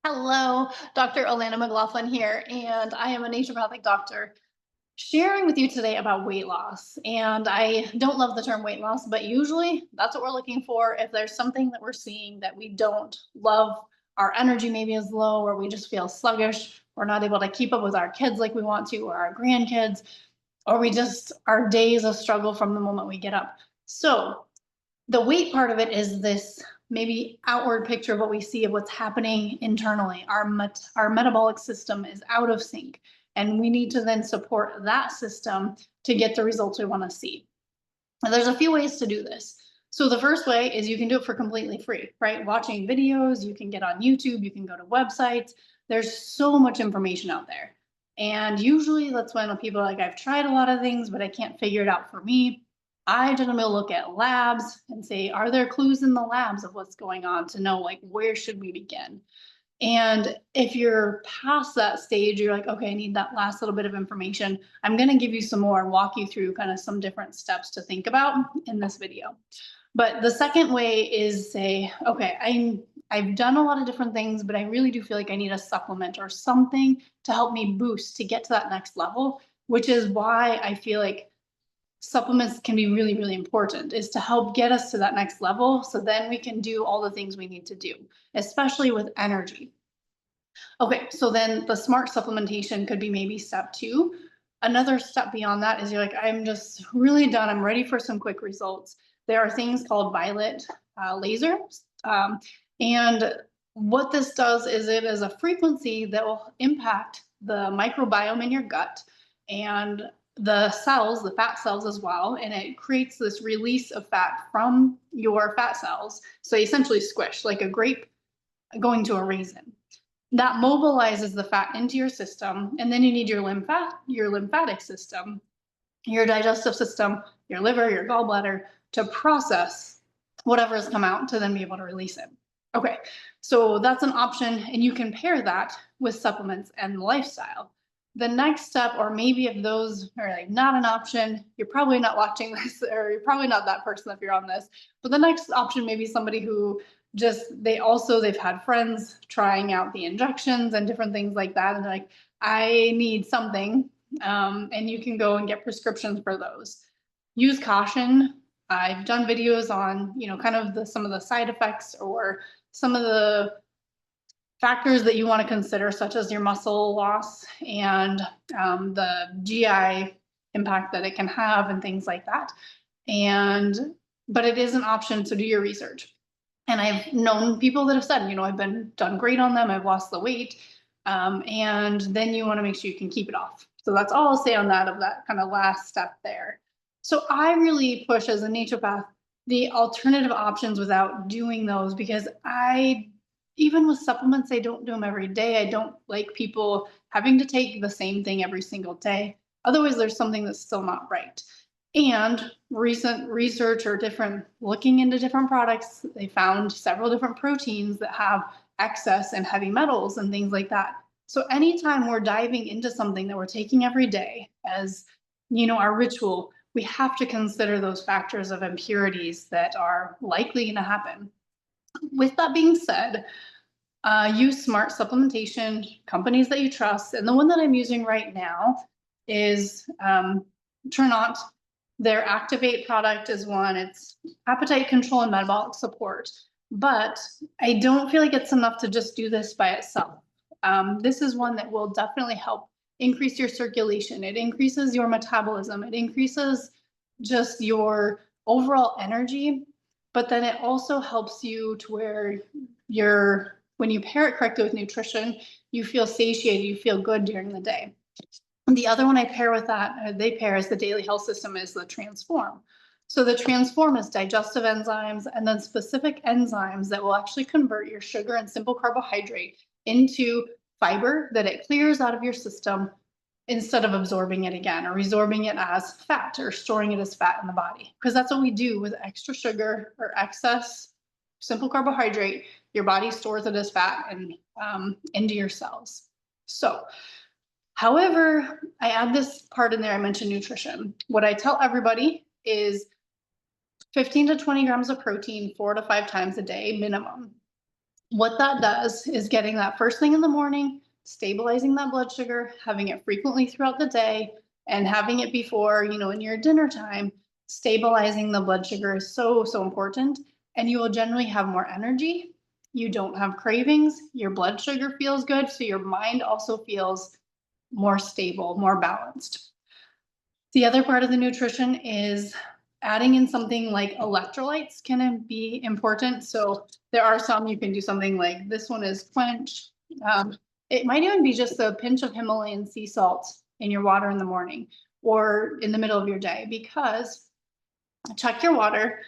Hello, Dr. Alana McLaughlin here, and I am a naturopathic doctor sharing with you today about weight loss. And I don't love the term weight loss, but usually that's what we're looking for. If there's something that we're seeing that we don't love, our energy maybe is low, or we just feel sluggish, we're not able to keep up with our kids like we want to, or our grandkids, or we just, our day is a struggle from the moment we get up. So the weight part of it is this maybe outward picture of what we see of what's happening internally. Our metabolic system is out of sync, and we need to then support that system to get the results we want to see. And there's a few ways to do this. So the first way is you can do it for completely free, right? Watching videos, you can get on YouTube, you can go to websites. There's so much information out there. And usually that's when people are like, I've tried a lot of things, but I can't figure it out for me. I generally look at labs and say, are there clues in the labs of what's going on to know like where should we begin? And if you're past that stage, you're like, okay, I need that last little bit of information. I'm going to give you some more and walk you through kind of some different steps to think about in this video. But the second way is say, okay, I've done a lot of different things, but I really do feel like I need a supplement or something to help me boost to get to that next level, which is why I feel like supplements can be really, really important, is to help get us to that next level. So then we can do all the things we need to do, especially with energy. Okay, so then the smart supplementation could be maybe step two. Another step beyond that is you're like, I'm just really done. I'm ready for some quick results. There are things called violet lasers. And what this does is it is a frequency that will impact the microbiome in your gut and the cells, the fat cells as well. And it creates this release of fat from your fat cells. So essentially squish like a grape going to a raisin. That mobilizes the fat into your system, and then you need your lymphatic system, your digestive system, your liver, your gallbladder to process whatever has come out to then be able to release it. Okay, so that's an option, and you can pair that with supplements and lifestyle. The next step, or maybe if those are like not an option, you're probably not watching this, or you're probably not that person if you're on this. But the next option may be somebody who they've had friends trying out the injections and different things like that, and they're like, I need something, and you can go and get prescriptions for those. Use caution. I've done videos on kind of some of the side effects or some of the factors that you want to consider, such as your muscle loss and the GI impact that it can have and things like that. But it is an option, so do your research. And I've known people that have said, I've been done great on them. I've lost the weight. And then you want to make sure you can keep it off. So that's all I'll say on that, of that kind of last step there. So I really push as a naturopath the alternative options without doing those, because even with supplements, I don't do them every day. I don't like people having to take the same thing every single day. Otherwise, there's something that's still not right. And recent research or looking into different products, they found several different proteins that have excess and heavy metals and things like that. So anytime we're diving into something that we're taking every day as, our ritual, we have to consider those factors of impurities that are likely going to happen. With that being said, use smart supplementation, companies that you trust. And the one that I'm using right now is Turnot. Their Activate product is one. It's appetite control and metabolic support. But I don't feel like it's enough to just do this by itself. This is one that will definitely help increase your circulation. It increases your metabolism. It increases just your overall energy. But then it also helps you to where when you pair it correctly with nutrition, you feel satiated, you feel good during the day. The other one I pair with that, they pair as the daily health system, is the Transform. So the Transform is digestive enzymes and then specific enzymes that will actually convert your sugar and simple carbohydrate into fiber that it clears out of your system instead of absorbing it again or resorbing it as fat or storing it as fat in the body. Because that's what we do with extra sugar or excess simple carbohydrate. Your body stores it as fat and into your cells. So however, I add this part in there, I mentioned nutrition. What I tell everybody is 15 to 20 grams of protein 4 to 5 times a day minimum. What that does is getting that first thing in the morning, stabilizing that blood sugar, having it frequently throughout the day, and having it before, in your dinner time, stabilizing the blood sugar is so, so important. And you will generally have more energy. You don't have cravings. Your blood sugar feels good. So your mind also feels more stable, more balanced. The other part of the nutrition is adding in something like electrolytes can be important. So there are some you can do something like this one is quench. It might even be just a pinch of Himalayan sea salt in your water in the morning or in the middle of your day, because check your water.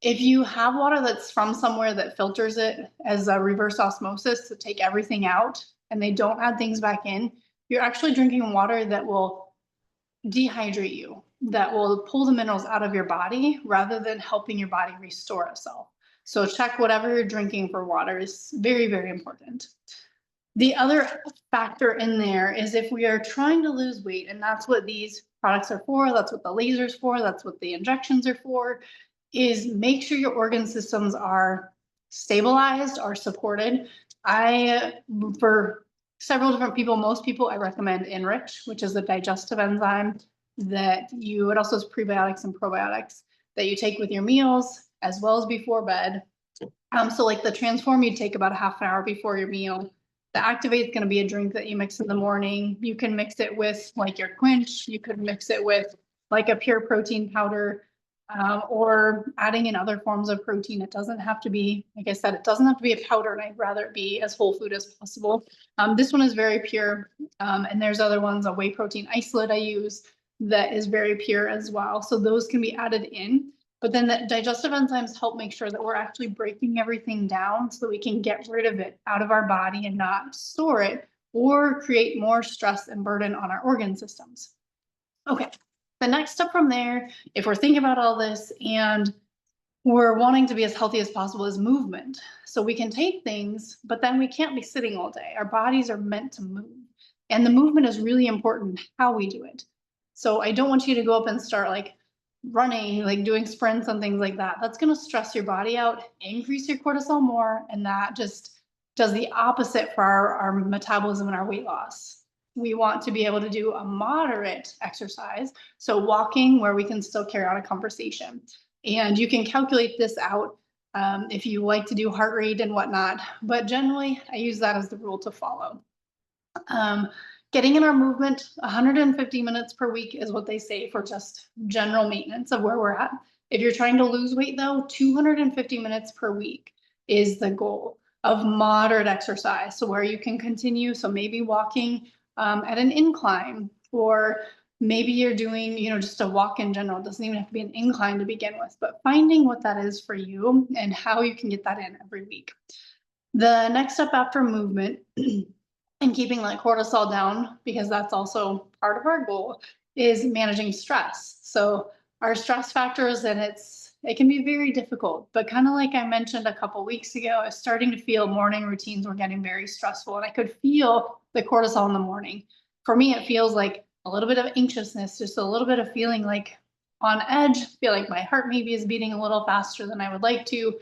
If you have water that's from somewhere that filters it as a reverse osmosis to take everything out and they don't add things back in, you're actually drinking water that will dehydrate you, that will pull the minerals out of your body rather than helping your body restore itself. So check whatever you're drinking for water is very, very important. The other factor in there is if we are trying to lose weight, and that's what these products are for, that's what the lasers for, that's what the injections are for, is make sure your organ systems are stabilized, are supported. For several different people, most people, I recommend Enrich, which is a digestive enzyme that it also has prebiotics and probiotics that you take with your meals as well as before bed. So like the Transform, you take about a half an hour before your meal. The Activate is going to be a drink that you mix in the morning. You can mix it with like your quench. You could mix it with like a pure protein powder, or adding in other forms of protein. It doesn't have to be, like I said, it doesn't have to be a powder, and I'd rather it be as whole food as possible. This one is very pure, and there's other ones, a whey protein isolate I use that is very pure as well. So those can be added in. But then the digestive enzymes help make sure that we're actually breaking everything down so that we can get rid of it out of our body and not store it or create more stress and burden on our organ systems. Okay, the next step from there, if we're thinking about all this and we're wanting to be as healthy as possible, is movement. So we can take things, but then we can't be sitting all day. Our bodies are meant to move. And the movement is really important how we do it. So I don't want you to go up and start like running, like doing sprints and things like that. That's going to stress your body out, increase your cortisol more, and that just does the opposite for our metabolism and our weight loss. We want to be able to do a moderate exercise. So walking where we can still carry on a conversation. And you can calculate this out if you like to do heart rate and whatnot. But generally, I use that as the rule to follow. Getting in our movement, 150 minutes per week is what they say for just general maintenance of where we're at. If you're trying to lose weight though, 250 minutes per week is the goal of moderate exercise. So where you can continue, so maybe walking at an incline, or maybe you're doing, just a walk in general. It doesn't even have to be an incline to begin with, but finding what that is for you and how you can get that in every week. The next step after movement and keeping like cortisol down, because that's also part of our goal, is managing stress. So our stress factors, and it can be very difficult, but kind of like I mentioned a couple weeks ago, I was starting to feel morning routines were getting very stressful, and I could feel the cortisol in the morning. For me, it feels like a little bit of anxiousness, just a little bit of feeling like on edge, feel like my heart maybe is beating a little faster than I would like to,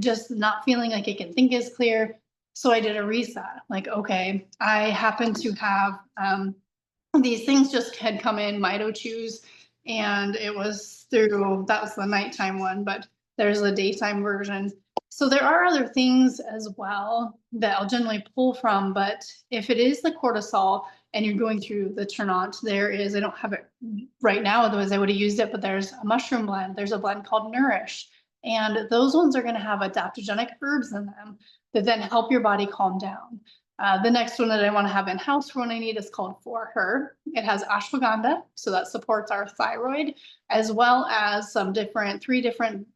just not feeling like I can think as clear. So I did a reset, like, okay, I happen to have these things just had come in, Mito Chews, and that was the nighttime one, but there's a daytime version. So there are other things as well that I'll generally pull from, but if it is the cortisol and you're going through the Ternant, I don't have it right now, otherwise I would have used it, but there's a mushroom blend, there's a blend called Nourish, and those ones are gonna have adaptogenic herbs in them that then help your body calm down. The next one that I want to have in-house for when I need is called For Her. It has ashwagandha, so that supports our thyroid, as well as three different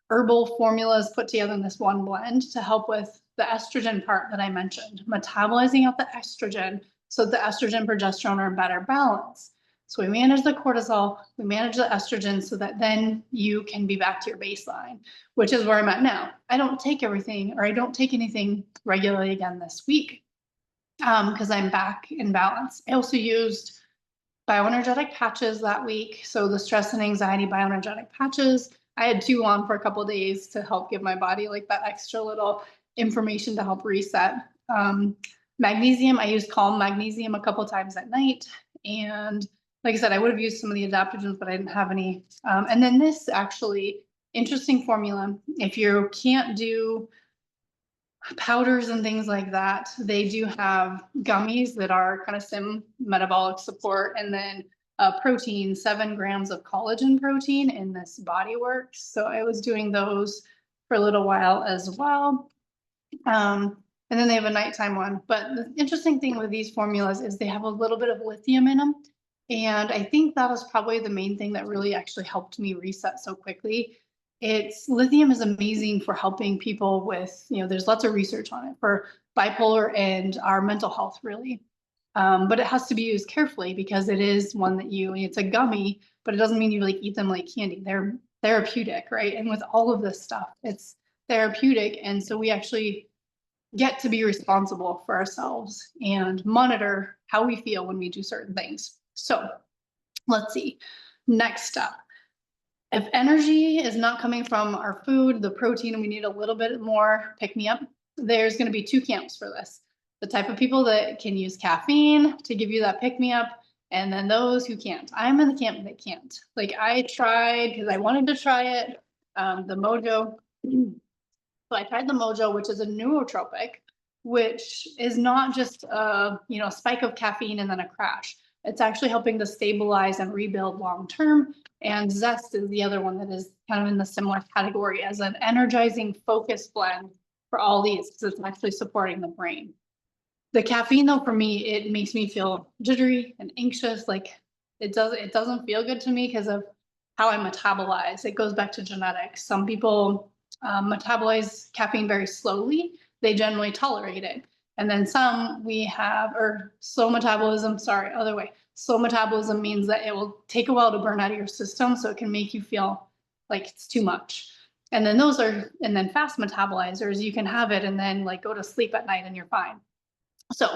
herbal formulas put together in this one blend to help with the estrogen part that I mentioned, metabolizing out the estrogen so the estrogen progesterone are in better balance. So we manage the cortisol, we manage the estrogen so that then you can be back to your baseline, which is where I'm at now. I don't take anything regularly again this week because I'm back in balance. I also used bioenergetic patches that week. So the stress and anxiety bioenergetic patches, I had 2 on for a couple of days to help give my body like that extra little information to help reset. Magnesium, I use Calm Magnesium a couple times at night. And like I said, I would have used some of the adaptogens, but I didn't have any. And then this actually, interesting formula. If you can't do powders and things like that, they do have gummies that are kind of sim metabolic support, and then protein, 7 grams of collagen protein in this Body Works. So I was doing those for a little while as well. And then they have a nighttime one. But the interesting thing with these formulas is they have a little bit of lithium in them. And I think that was probably the main thing that really actually helped me reset so quickly. Lithium is amazing for helping people with, there's lots of research on it for bipolar and our mental health, really. But it has to be used carefully because it is one that it's a gummy, but it doesn't mean you like eat them like candy. They're therapeutic, right? And with all of this stuff, it's therapeutic. And so we actually get to be responsible for ourselves and monitor how we feel when we do certain things. So let's see. Next step. If energy is not coming from our food, the protein, and we need a little bit more pick-me-up, there's going to be 2 camps for this. The type of people that can use caffeine to give you that pick-me-up, and then those who can't. I'm in the camp that can't. Like, I tried because I wanted to try it, the Mojo. So I tried the Mojo, which is a nootropic, which is not just a spike of caffeine and then a crash. It's actually helping to stabilize and rebuild long term. And Zest is the other one that is kind of in the similar category as an energizing focus blend for all these, because it's actually supporting the brain. The caffeine, though, for me, it makes me feel jittery and anxious. Like it doesn't feel good to me because of how I metabolize. It goes back to genetics. Some people metabolize caffeine very slowly. They generally tolerate it. And then some slow metabolism, other way. Slow metabolism means that it will take a while to burn out of your system, so it can make you feel like it's too much. And then fast metabolizers, you can have it and then like go to sleep at night and you're fine. So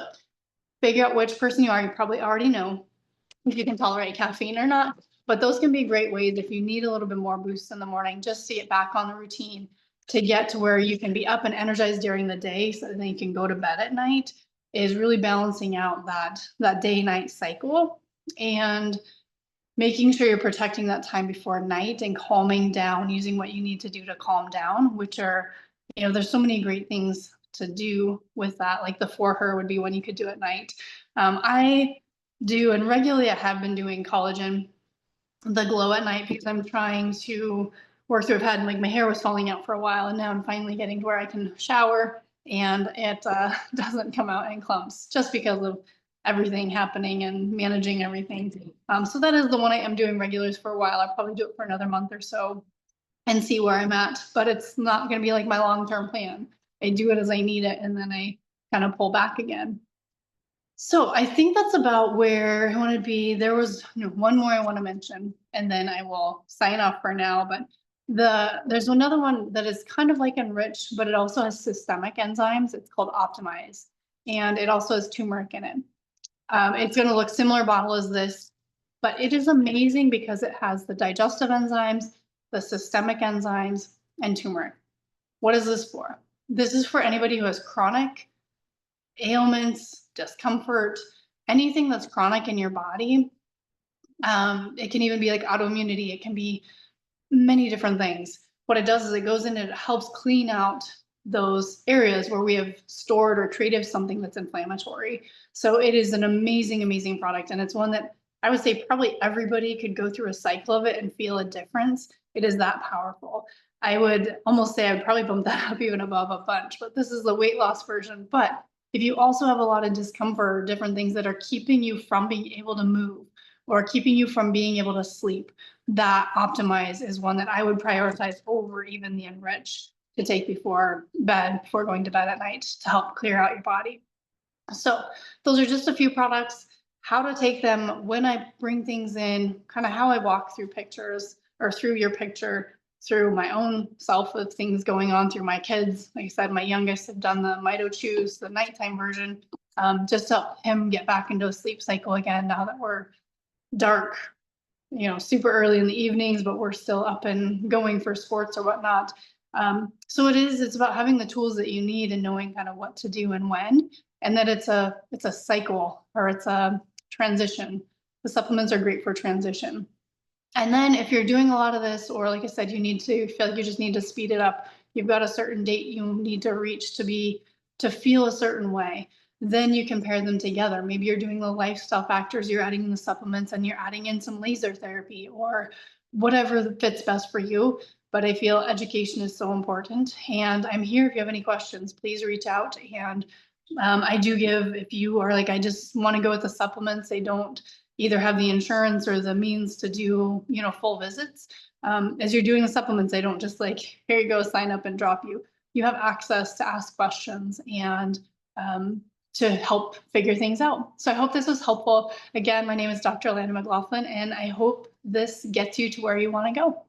figure out which person you are. You probably already know if you can tolerate caffeine or not, but those can be great ways if you need a little bit more boost in the morning, just to get back on the routine, to get to where you can be up and energized during the day so then you can go to bed at night, is really balancing out that day-night cycle and making sure you're protecting that time before night and calming down, using what you need to do to calm down, which are, there's so many great things to do with that. Like the For Her would be one you could do at night. I do, and regularly I have been doing collagen, the Glow at night, because I'm trying to work through. My hair was falling out for a while, and now I'm finally getting to where I can shower and it doesn't come out in clumps, just because of everything happening and managing everything. So that is the one I am doing regulars for a while. I'll probably do it for another month or so and see where I'm at, but it's not going to be like my long-term plan. I do it as I need it, and then I kind of pull back again. So I think that's about where I want to be. There was one more I want to mention, and then I will sign off for now. But there's another one that is kind of like Enrich, but it also has systemic enzymes. It's called Optimize, and it also has turmeric in it. It's going to look similar bottle as this, but it is amazing because it has the digestive enzymes, the systemic enzymes, and turmeric. What is this for? This is for anybody who has chronic ailments, discomfort, anything that's chronic in your body. It can even be like autoimmunity. It can be many different things. What it does is it goes in and it helps clean out those areas where we have stored or treated something that's inflammatory. So it is an amazing, amazing product. And it's one that I would say probably everybody could go through a cycle of it and feel a difference. It is that powerful. I would almost say I'd probably bump that up even above a bunch, but this is the weight loss version. But if you also have a lot of discomfort or different things that are keeping you from being able to move or keeping you from being able to sleep, that Optimize is one that I would prioritize over even the Enrich to take before going to bed at night to help clear out your body. So those are just a few products, how to take them when I bring things in, kind of how I walk through pictures or through your picture, through my own self with things going on, through my kids. Like I said, my youngest have done the Mito Chews, the nighttime version, just to help him get back into a sleep cycle again now that we're dark, super early in the evenings, but we're still up and going for sports or whatnot. So it's about having the tools that you need and knowing kind of what to do and when, and that it's a cycle or it's a transition. The supplements are great for transition. And then if you're doing a lot of this, or like I said, you need to feel like you just need to speed it up, you've got a certain date you need to reach to feel a certain way, then you can pair them together. Maybe you're doing the lifestyle factors, you're adding in the supplements and you're adding in some laser therapy or whatever fits best for you. But I feel education is so important. And I'm here if you have any questions, please reach out. And I do give, if you are like, I just want to go with the supplements, they don't either have the insurance or the means to do, full visits. As you're doing the supplements, they don't just like, here you go, sign up and drop you. You have access to ask questions and to help figure things out. So I hope this was helpful. Again, my name is Dr. Alana McLaughlin, and I hope this gets you to where you want to go.